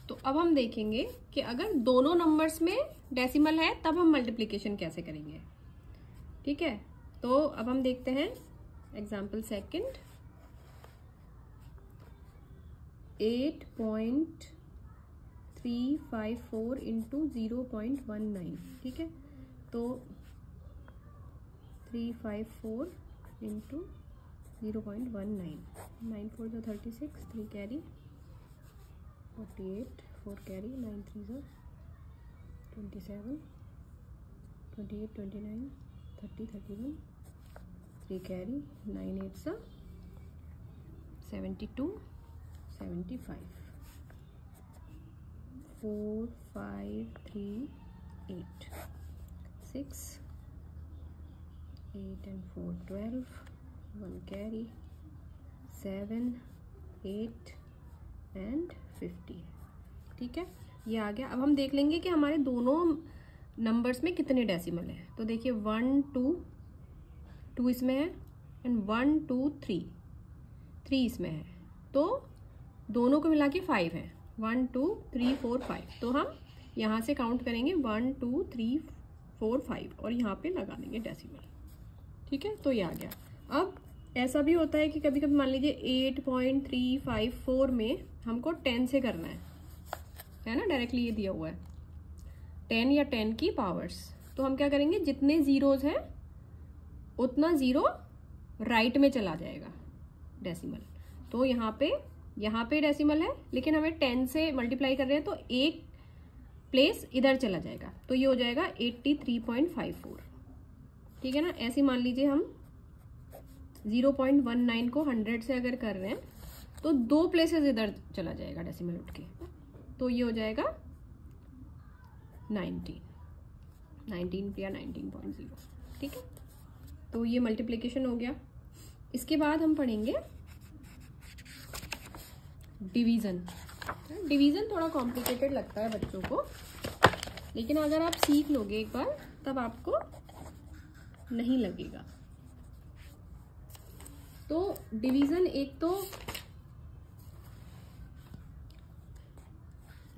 तो अब हम देखेंगे कि अगर दोनों नंबर्स में डेसिमल है तब हम मल्टीप्लिकेशन कैसे करेंगे। ठीक है, तो अब हम देखते हैं एग्जाम्पल सेकंड। 8.354 इंटू 0.19। ठीक है, तो 354 into 0.19, 9 4 36, 3 carry, 48, 4 carry, 9 3 27, 28 29, 30 31, 3 carry, 9 8 72, 75, 4 5 3 8, 6 8 and 4 12, 1 carry, 7 8 and 50। ठीक है, ये आ गया। अब हम देख लेंगे कि हमारे दोनों नंबर्स में कितने डेसिमल है। तो देखिए 1 2 2 इसमें है एंड 1 2 3 3 इसमें है, तो दोनों को मिला के 5 है। 1 2 3 4 5, तो हम यहाँ से काउंट करेंगे 1 2 3 4 5 और यहाँ पे लगा देंगे डेसिमल। ठीक है, तो ये आ गया। अब ऐसा भी होता है कि कभी कभी मान लीजिए 8.354 में हमको 10 से करना है ना, डायरेक्टली ये दिया हुआ है 10 या 10 की पावर्स। तो हम क्या करेंगे, जितने जीरोज हैं उतना जीरो राइट में चला जाएगा डेसिमल। तो यहाँ पे डेसिमल है, लेकिन हमें 10 से मल्टीप्लाई कर रहे हैं तो एक प्लेस इधर चला जाएगा, तो ये हो जाएगा 83.54। ठीक है ना, ऐसे मान लीजिए हम 0.19 को 100 से अगर कर रहे हैं तो 2 प्लेसेस इधर चला जाएगा डेसिमल उठ के, तो ये हो जाएगा 19 या 19.0। ठीक है, तो ये मल्टीप्लिकेशन हो गया। इसके बाद हम पढ़ेंगे डिवीज़न। डिवीज़न थोड़ा कॉम्प्लिकेटेड लगता है बच्चों को, लेकिन अगर आप सीख लोगे एक बार तब आपको नहीं लगेगा। तो डिवीज़न एक तो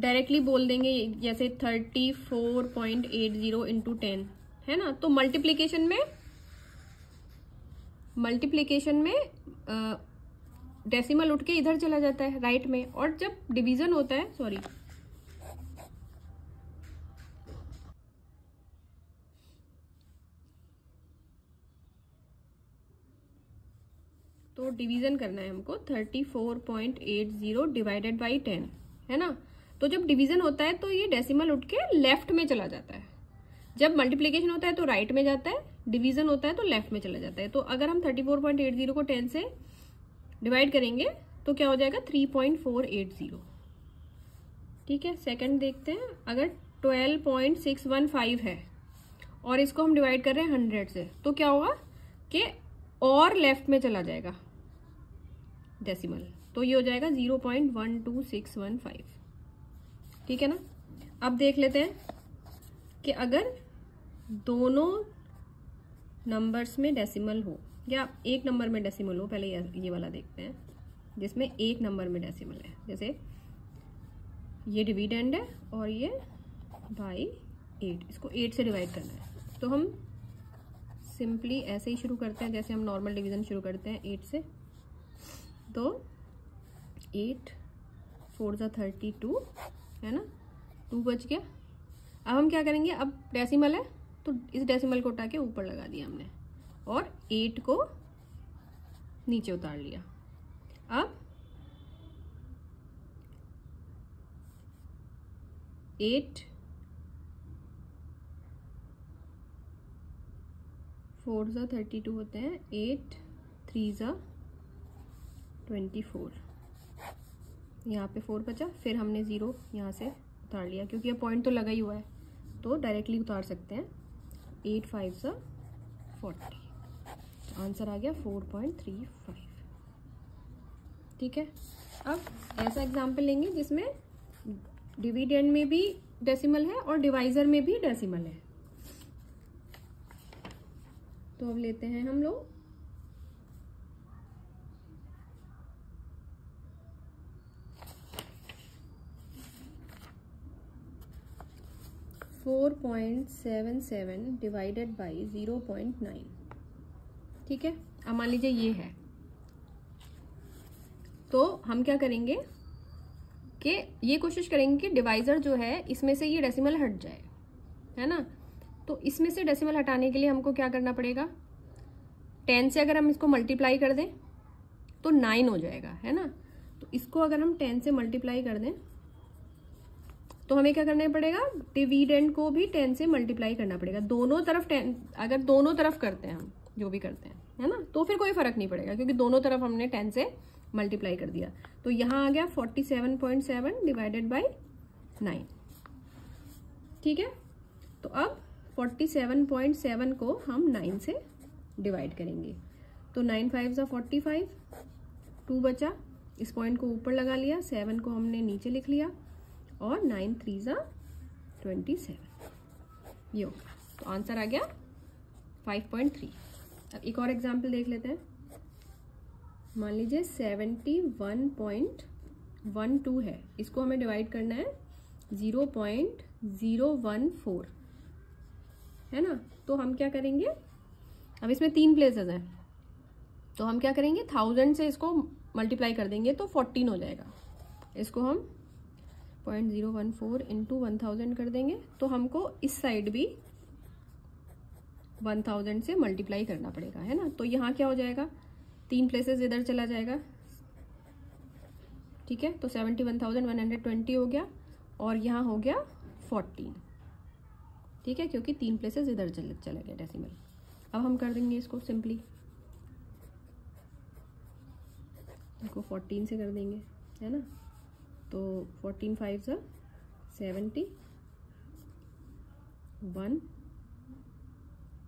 डायरेक्टली बोल देंगे, जैसे 34.80 इंटू 10 है ना। तो मल्टीप्लिकेशन में डेसिमल उठ के इधर चला जाता है राइट में, और जब डिवीजन होता है, सॉरी, तो डिवीजन करना है हमको 34.80 डिवाइडेड बाई 10 है ना। तो जब डिवीजन होता है तो ये डेसिमल उठ के लेफ्ट में चला जाता है, जब मल्टीप्लिकेशन होता है तो राइट में जाता है, डिवीजन होता है तो लेफ्ट में चला जाता है। तो अगर हम 34.80 को 10 से डिवाइड करेंगे तो क्या हो जाएगा 3.480। ठीक है, सेकंड देखते हैं। अगर 12.615 है और इसको हम डिवाइड कर रहे हैं 100 से, तो क्या होगा कि और लेफ्ट में चला जाएगा डेसिमल, तो ये हो जाएगा 0.12615। ठीक है ना। अब देख लेते हैं कि अगर दोनों नंबर्स में डेसिमल हो या एक नंबर में डेसिमल हो, पहले ये वाला देखते हैं जिसमें एक नंबर में डेसिमल है। जैसे ये डिविडेंड है और ये बाई 8, इसको 8 से डिवाइड करना है। तो हम सिंपली ऐसे ही शुरू करते हैं जैसे हम नॉर्मल डिवीजन शुरू करते हैं 8 से। तो 8 4 × 32 है ना, 2 बच गया। अब हम क्या करेंगे, अब डेसिमल है तो इस डेसिमल को उठा के ऊपर लगा दिया हमने और 8 को नीचे उतार लिया। अब 8 4 × 32 होते हैं, 8 3 × 24, यहाँ पे 4 बचा। फिर हमने 0 यहाँ से उतार लिया क्योंकि ये पॉइंट तो लगा ही हुआ है, तो डायरेक्टली उतार सकते हैं। 8 5 × 40, तो आंसर आ गया 4.35। ठीक है। अब ऐसा एग्जाम्पल लेंगे जिसमें डिविडेंड में भी डेसिमल है और डिवाइजर में भी डेसिमल है। तो अब लेते हैं हम लोग 4.77 डिवाइडेड बाई 0.9। ठीक है, अब मान लीजिए ये है, तो हम क्या करेंगे कि ये कोशिश करेंगे कि डिवाइजर जो है इसमें से ये डेसिमल हट जाए, है ना। तो इसमें से डेसिमल हटाने के लिए हमको क्या करना पड़ेगा, 10 से अगर हम इसको मल्टीप्लाई कर दें तो 9 हो जाएगा, है ना। तो इसको अगर हम 10 से मल्टीप्लाई कर दें तो हमें क्या करना पड़ेगा, डिविडेंड को भी 10 से मल्टीप्लाई करना पड़ेगा। दोनों तरफ 10, अगर दोनों तरफ करते हैं हम जो भी करते हैं, है ना, तो फिर कोई फर्क नहीं पड़ेगा क्योंकि दोनों तरफ हमने 10 से मल्टीप्लाई कर दिया। तो यहाँ आ गया 47.7 डिवाइडेड बाई 9। ठीक है, तो अब 47.7 को हम 9 से डिवाइड करेंगे। तो 9 5 × 45, 2 बचा, इस पॉइंट को ऊपर लगा लिया, 7 को हमने नीचे लिख लिया और 9 3 × 27, ये होगा। तो आंसर आ गया 5.3। अब एक और एग्जाम्पल देख लेते हैं। मान लीजिए 71.12 है, इसको हमें डिवाइड करना है 0.014, है ना। तो हम क्या करेंगे, अब इसमें 3 प्लेसेस हैं, तो हम क्या करेंगे 1000 से इसको मल्टीप्लाई कर देंगे तो 14 हो जाएगा। इसको हम 0.014 इंटू 1000 कर देंगे तो हमको इस साइड भी 1000 से मल्टीप्लाई करना पड़ेगा, है ना। तो यहाँ क्या हो जाएगा, 3 प्लेसेस इधर चला जाएगा। ठीक है, तो 71,120 हो गया और यहाँ हो गया 14। ठीक है, क्योंकि 3 प्लेसेस इधर चले गए डेसिमल। अब हम कर देंगे इसको सिंपली, इसको 14 से कर देंगे, है ना। तो 14 5 × 70, 1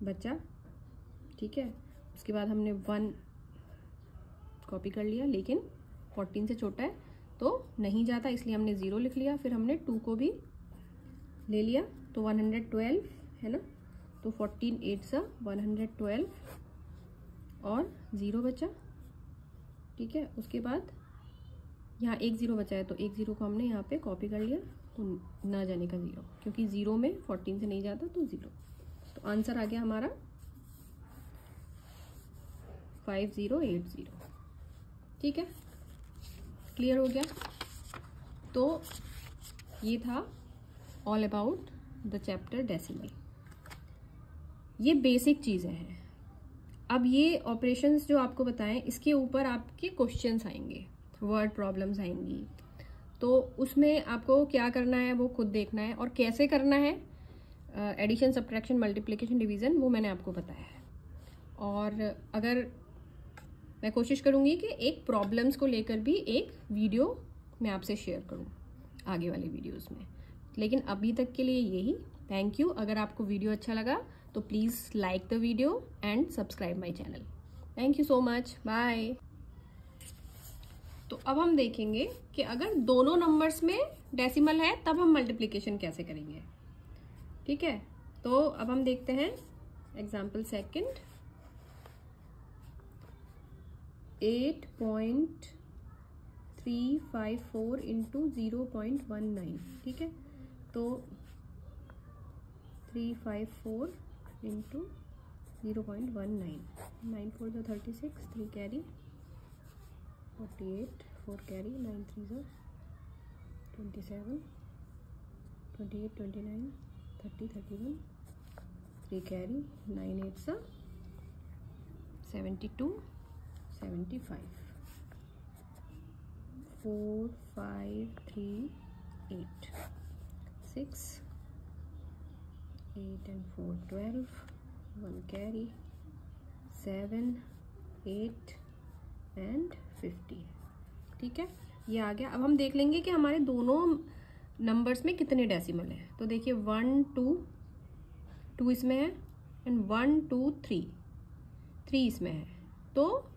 बचा। ठीक है, उसके बाद हमने 1 कॉपी कर लिया, लेकिन 14 से छोटा है तो तो नहीं जाता, इसलिए हमने 0 लिख लिया। फिर हमने 2 को भी ले लिया तो 112 है ना, तो 14 8 112 और 0 बचा। ठीक है, उसके बाद यहाँ एक 0 बचा है तो एक 0 को हमने यहाँ पे कॉपी कर लिया, तो ना जाने का 0, क्योंकि 0 में 14 से नहीं जाता तो 0। तो आंसर आ गया हमारा 5080। ठीक है, क्लियर हो गया। तो ये था all about the chapter decimal. ये बेसिक चीज़ें हैं। अब ये ऑपरेशंस जो आपको बताएं, इसके ऊपर आपके क्वेश्चंस आएंगे, वर्ड प्रॉब्लम्स आएंगी, तो उसमें आपको क्या करना है वो खुद देखना है, और कैसे करना है एडिशन, सब्ट्रैक्शन, मल्टीप्लिकेशन, डिवीज़न, वो मैंने आपको बताया है। और अगर मैं कोशिश करूँगी कि एक प्रॉब्लम्स को लेकर भी एक वीडियो मैं आपसे शेयर करूँ आगे वाले वीडियोज़ में। लेकिन अभी तक के लिए यही। Thank you. अगर आपको वीडियो अच्छा लगा तो please like the video and subscribe my channel. Thank you so much, bye. तो अब हम देखेंगे कि अगर दोनों नंबर्स में डेसिमल है तब हम मल्टीप्लिकेशन कैसे करेंगे। ठीक है, तो अब हम देखते हैं एग्जाम्पल सेकंड। 8.354 इंटू 0.19। ठीक है, तो 354 into 0.19, 9 4 36, 3 carry 48, 4 carry 9 3 27, 28 29, 30 31, 3 carry 9 8 72, 75, 4 5 3 8, 6 8 and 4 12, 1 carry 7 8 and 50। ठीक है, ये आ गया। अब हम देख लेंगे कि हमारे दोनों नंबर्स में कितने डेसिमल है। तो देखिए 1 2 इसमें है एंड 1 2 3 इसमें है, तो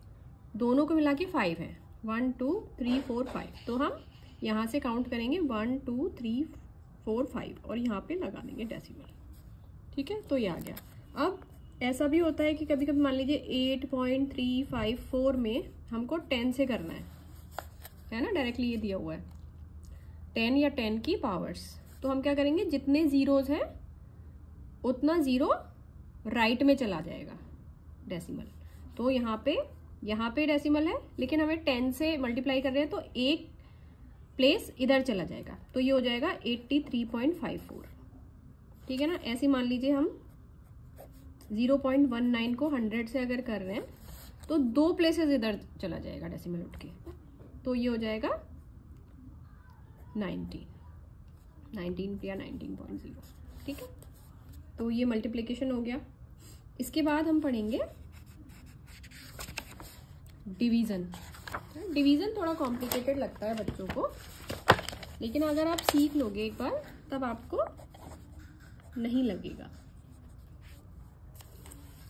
दोनों को मिला के 5 है। 1 2 3 4 5, तो हम यहाँ से काउंट करेंगे 1 2 3 4 5 और यहाँ पे लगा देंगे डेसिमल। ठीक है, तो ये आ गया। अब ऐसा भी होता है कि कभी कभी मान लीजिए 8.354 में हमको 10 से करना है ना, डायरेक्टली ये दिया हुआ है 10 या 10 की पावर्स। तो हम क्या करेंगे, जितने जीरोज हैं उतना जीरो राइट में चला जाएगा डेसिमल। तो यहाँ पे डेसिमल है, लेकिन हमें 10 से मल्टीप्लाई कर रहे हैं तो एक प्लेस इधर चला जाएगा, तो ये हो जाएगा 83.54। ठीक है ना, ऐसे मान लीजिए हम 0.19 को 100 से अगर कर रहे हैं तो 2 प्लेसेस इधर चला जाएगा डेसिमल उठ के, तो ये हो जाएगा 19 या 19.0। ठीक है, तो ये मल्टीप्लिकेशन हो गया। इसके बाद हम पढ़ेंगे डिवीज़न। डिवीज़न थोड़ा कॉम्प्लिकेटेड लगता है बच्चों को, लेकिन अगर आप सीख लोगे एक बार तब आपको नहीं लगेगा।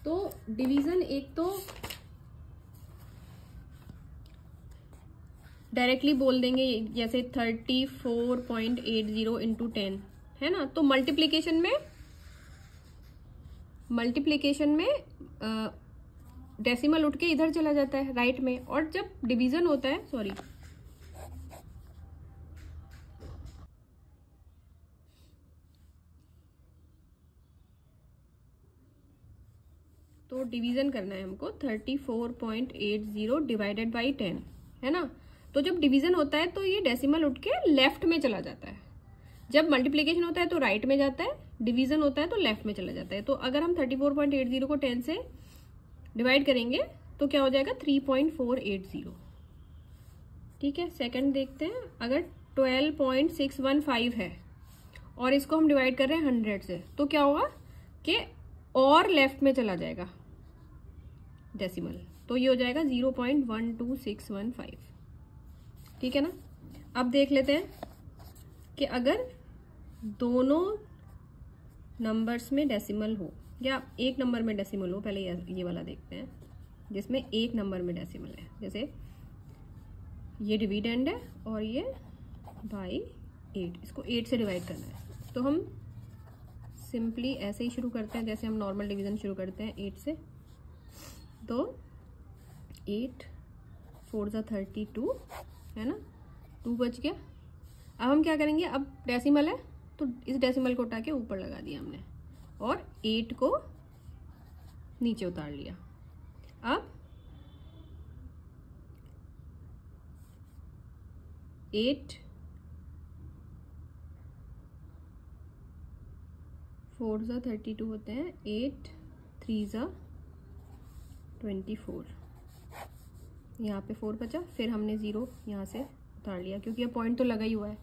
तो डिवीज़न एक तो डायरेक्टली बोल देंगे, जैसे 34.80 इंटू 10 है ना। तो मल्टीप्लिकेशन में डेसिमल उठ के इधर चला जाता है राइट में, और जब डिवीज़न होता है, सॉरी, तो डिवीज़न करना है हमको 34.80 डिवाइडेड बाई 10 है ना। तो जब डिवीज़न होता है तो ये डेसिमल उठ के लेफ्ट में चला जाता है, जब मल्टीप्लिकेशन होता है तो राइट में जाता है, डिवीज़न होता है तो लेफ्ट में चला जाता है। तो अगर हम 34.80 को 10 से डिवाइड करेंगे तो क्या हो जाएगा 3.480। ठीक है, सेकंड देखते हैं। अगर 12.615 है और इसको हम डिवाइड कर रहे हैं 100 से, तो क्या होगा कि और लेफ्ट में चला जाएगा डेसिमल, तो ये हो जाएगा 0.12615। ठीक है ना। अब देख लेते हैं कि अगर दोनों नंबर्स में डेसिमल हो या एक नंबर में डेसिमल हो। पहले ये वाला देखते हैं जिसमें एक नंबर में डेसिमल है। जैसे ये डिविडेंड है और ये बाई 8, इसको 8 से डिवाइड करना है। तो हम सिंपली ऐसे ही शुरू करते हैं जैसे हम नॉर्मल डिवीजन शुरू करते हैं 8 से। तो 8 4 ज़ा 32 है ना, 2 बच गया। अब हम क्या करेंगे, अब डेसिमल है तो इस डेसिमल को उठा के ऊपर लगा दिया हमने और 8 को नीचे उतार लिया। अब 8 4 ज़ा 32 होते हैं, 8 3 ज़ा 24, यहाँ पे 4 बचा। फिर हमने 0 यहाँ से उतार लिया क्योंकि ये पॉइंट तो लगा ही हुआ है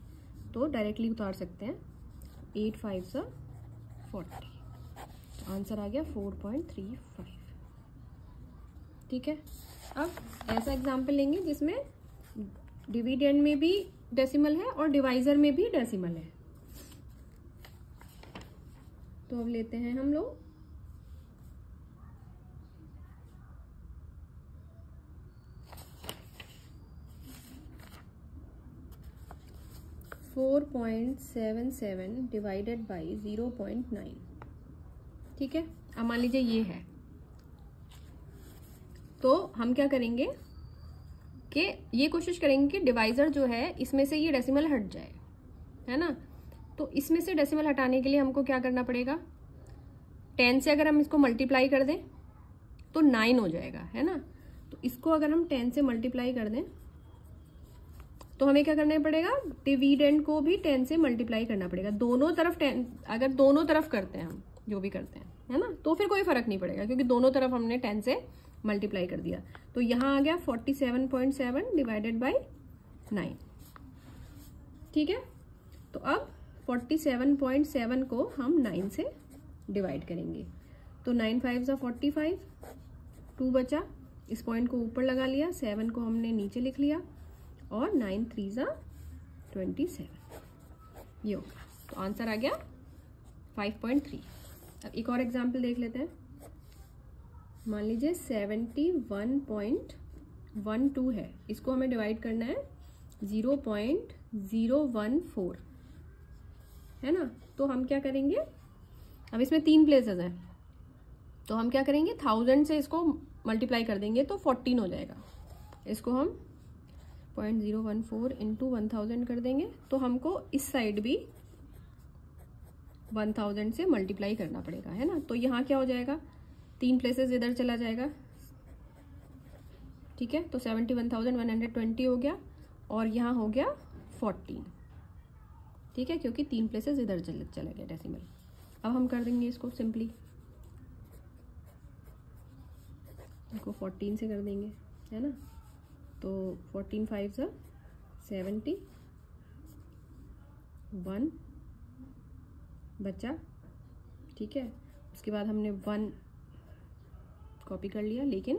तो डायरेक्टली उतार सकते हैं। 8 5 ज़ा 40, तो आंसर आ गया 4.35। ठीक है, अब ऐसा एग्जाम्पल लेंगे जिसमें डिविडेंड में भी डेसिमल है और डिवाइजर में भी डेसिमल है। तो अब लेते हैं हम लोग 4.77 डिवाइडेड बाई 0.9। ठीक है, अब मान लीजिए ये है, तो हम क्या करेंगे कि ये कोशिश करेंगे कि डिवाइजर जो है इसमें से ये डेसिमल हट जाए, है ना। तो इसमें से डेसिमल हटाने के लिए हमको क्या करना पड़ेगा, 10 से अगर हम इसको मल्टीप्लाई कर दें तो 9 हो जाएगा, है ना। तो इसको अगर हम 10 से मल्टीप्लाई कर दें तो हमें क्या करना पड़ेगा, डिविडेंड को भी 10 से मल्टीप्लाई करना पड़ेगा। दोनों तरफ 10, अगर दोनों तरफ करते हैं हम जो भी करते हैं, है ना, तो फिर कोई फर्क नहीं पड़ेगा क्योंकि दोनों तरफ हमने 10 से मल्टीप्लाई कर दिया। तो यहाँ आ गया 47.7 डिवाइडेड बाई 9। ठीक है, तो अब 47.7 को हम 9 से डिवाइड करेंगे। तो 9 5 ज़ा 45, 2 बचा, इस पॉइंट को ऊपर लगा लिया, 7 को हमने नीचे लिख लिया और 9 3 ज़ा 27, ये होगा। तो आंसर आ गया 5.3। अब एक और एग्जाम्पल देख लेते हैं। मान लीजिए 71.12 है, इसको हमें डिवाइड करना है 0.014, है ना। तो हम क्या करेंगे, अब इसमें 3 प्लेसेस हैं तो हम क्या करेंगे, 1000 से इसको मल्टीप्लाई कर देंगे तो 14 हो जाएगा। इसको हम 0.014 इंटू 1000 कर देंगे तो हमको इस साइड भी 1000 से मल्टीप्लाई करना पड़ेगा, है ना। तो यहाँ क्या हो जाएगा, 3 प्लेसेस इधर चला जाएगा। ठीक है, तो 71,120 हो गया और यहाँ हो गया 14। ठीक है, क्योंकि 3 प्लेसेस इधर चला गया डेसिमल। अब हम कर देंगे इसको सिंपली, इसको 14 से कर देंगे, है ना। तो 14 5 ज़ा 70, 1 बचा। ठीक है, उसके बाद हमने 1 कॉपी कर लिया, लेकिन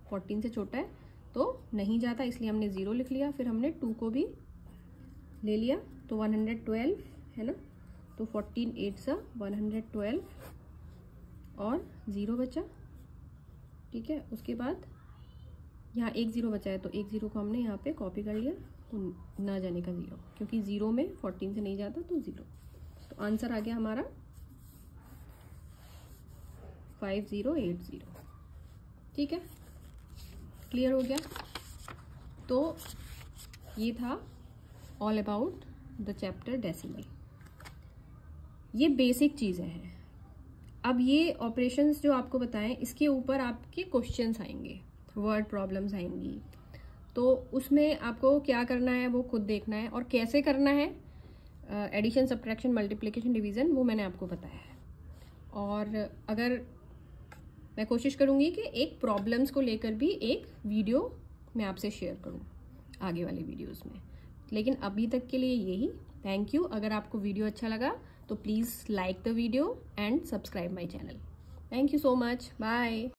14 से छोटा है तो नहीं जाता, इसलिए हमने 0 लिख लिया। फिर हमने 2 को भी ले लिया तो 112, है ना। तो 14 8 ज़ा 112 और 0 बचा। ठीक है, उसके बाद यहाँ एक 0 बचा है तो एक 0 को हमने यहाँ पे कॉपी कर लिया, तो ना जाने का 0, क्योंकि 0 में 14 से नहीं जाता तो 0। तो आंसर आ गया हमारा 5080। ठीक है, क्लियर हो गया। तो ये था all about the chapter decimal. ये बेसिक चीज़ें हैं। अब ये ऑपरेशंस जो आपको बताएं, इसके ऊपर आपके क्वेश्चंस आएंगे, वर्ड प्रॉब्लम्स आएंगी, तो उसमें आपको क्या करना है वो खुद देखना है, और कैसे करना है एडिशन सब्ट्रैक्शन मल्टीप्लिकेशन डिवीज़न वो मैंने आपको बताया है। और अगर मैं कोशिश करूँगी कि एक प्रॉब्लम्स को लेकर भी एक वीडियो मैं आपसे शेयर करूँ आगे वाले वीडियोस में, लेकिन अभी तक के लिए यही। Thank you. अगर आपको वीडियो अच्छा लगा तो please like the video and subscribe my channel. Thank you so much. Bye.